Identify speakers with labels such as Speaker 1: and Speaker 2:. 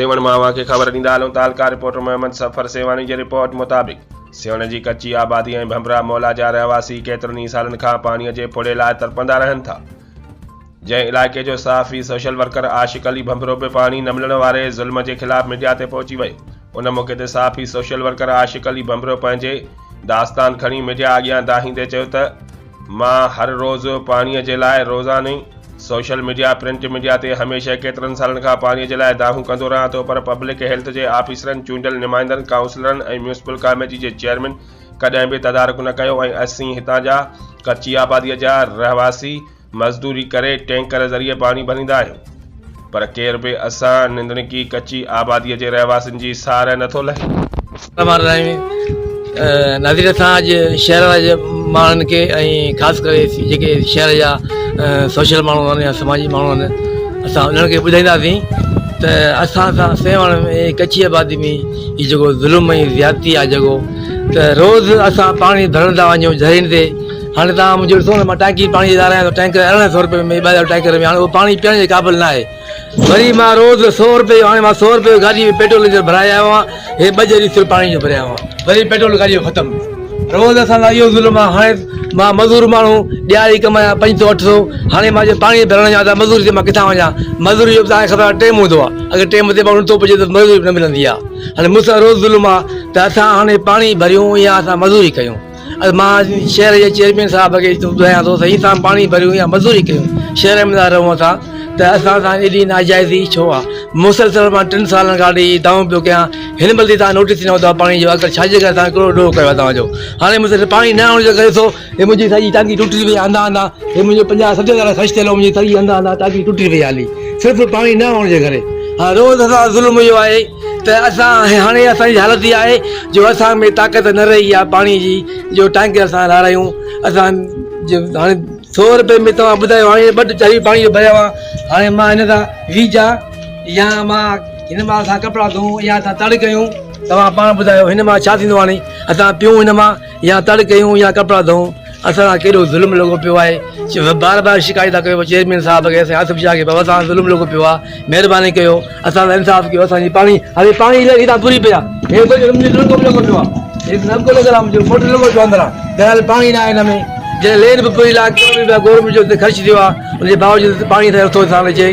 Speaker 1: सेवण मावा के खबर ॾींदा हलूं तालका रिपोर्टर मोहम्मद सफ़र सेवानी जी रिपोर्ट मुताबिक़ सेवण जी कच्ची आबादी ऐं भंभरा मौला जा रहवासी केतिरनि ई सालनि खां पाणीअ जे फुड़े लाइ तड़पंदा रहनि था। जंहिं इलाइक़े जो सहाफ़ी सोशल वर्कर आशिक़ अली भंभरो बि पाणी न मिलण वारे ज़ुल्म जे ख़िलाफ़ मीडिया ते पहुची वियो। उन मौक़े ते सहाफ़ी सोशल वर्कर आशिक़ अली भंभरो पंहिंजे दास्तान खणी मीडिया अॻियां दाहींदे चयो त मां हर रोज़ु पाणीअ जे लाइ रोज़ानी सोशल मीडिया प्रिंट मीडिया ते हमेशह केतिरनि सालनि खां पाणीअ जे लाइ दाहूं कंदो रहां थो, पर पब्लिक हेल्थ जे ऑफिसरनि, चूंडियल नुमाइंदनि, काउंसलरनि ऐं म्यूनिसिपल कमेटी जे चेयरमैन कॾहिं बि तदारक न कयो ऐं असीं हितां जा कच्ची आबादीअ जा रहवासी मज़दूरी करे टैंकर ज़रिए पाणी भरींदा आहियूं, पर केर बि असां निंदणकी कच्ची आबादीअ जे रहवासियुनि जी सार नथो लहे।
Speaker 2: नाज़रीन असां अॼु शहर जे माण्हुनि खे ऐं ख़ासि करे जेके शहर जा सोशल माण्हू आहिनि या समाजी माण्हू आहिनि असां उन्हनि खे ॿुधाईंदासीं त असां सां सेवण में कच्ची आबादी में हीउ जेको ज़ुल्म ऐं ज़्यादती आहे जेको त रोज़ु असां पाणी भरंदा वञूं ज़रीन ते। हाणे तव्हां मुंहिंजो ॾिसो न मां टैंकी पाणी ॾियारां थो, टैंकर 1100 रुपये में 2000 टैंकर में, हाणे उहो पाणी पीअण जे क़ाबिल न आहे। वरी मां रोज़ु 100 रुपये, हाणे मां 100 रुपये गाॾी में पेट्रोल जो भराए आयो आहियां, हे 2 ॼरी सिर्फ़ु पाणी जो भरिया आहियां, वरी पेट्रोल गाॾी जो ख़तमु। रोज़ु असां लाइ इहो ज़ुल्म आहे। हाणे मां मज़दूर माण्हू ॾियारी कमायां 500-800, हाणे मां जे पाणी भरण वञा त मज़दूरी ते मां किथां वञा? मज़दूरी जो तव्हांखे ख़बर आहे टाइम हूंदो आहे, अगरि टाइम ते माण्हू नथो पुॼे त मज़दूरी न मिलंदी आहे। हाणे मूंसां रोज़ु ज़ुल्म आहे त असां हाणे पाणी भरियूं या असां मज़दूरी कयूं। मां शहर जे चेयरमैन साहिब खे ॿुधायां थो सही सां पाणी भरियूं या मज़दूरी कयूं, शहर में था रहूं असां त असां सां एॾी नाजाइज़ी छो आहे? मुसलसल मां 3 सालनि खां वठी दाऊं पियो कयां, हिन महिल तव्हां नोटिस ॾिनो अथव पाणी जो, अगरि छाजे करे तव्हां हिकिड़ो ॾोह कयो आहे तव्हांजो। हाणे मूंखे पाणी न हुअण जे करे थो हे मुंहिंजी सॼी टांकी टुटी वई, अंधा अंधा हे मुंहिंजो 50-60 हज़ार ख़र्चु थियल हो, मुंहिंजी सॼी अंधा अंधा टांकी टुटी वई हाली सिर्फ़ु पाणी न हुअण जे करे। हा रोज़ु असां ज़ुल्म इहो आहे त असां हाणे असांजी हालत इहा आहे जो असां में ताक़त न रही आहे पाणी जी, जो टैंकर असां लारायूं। असां हाणे 100 रुपये में तव्हां ॿुधायो, हाणे 2 चरी पाणी जो भरिया हुआ, हाणे मां हिन सां वीजा या मां हिन मां असां कपिड़ा धोऊं या असां तड़ कयूं, तव्हां पाण ॿुधायो हिन मां छा थींदो? हाणे असां पियूं हिन मां या तड़ कयूं या कपिड़ा धोऊं, असां सां केॾो ज़ुल्म लॻो पियो आहे। बार बार शिकायत था कयो चेयरमैन साहिब खे, असां आसिफ़ शाह खे, बाबा असां ज़ुल्म लॻो पियो आहे, महिरबानी कयो असां सां इंसाफ़ कयो। असांजी पाणी हाणे पाणी हितां पूरी पिया, हे नलको लॻो पियो आहे, हे नलको लॻल आहे मुंहिंजो, मोटर लॻो पियो अंदरां, दरियाल पाणी न आहे हिन में। जॾहिं लेन बि पूरी लाइ गवर्नमेंट जो ख़र्चु थियो आहे, उनजे बावजूद पाणी नथो असां अचे।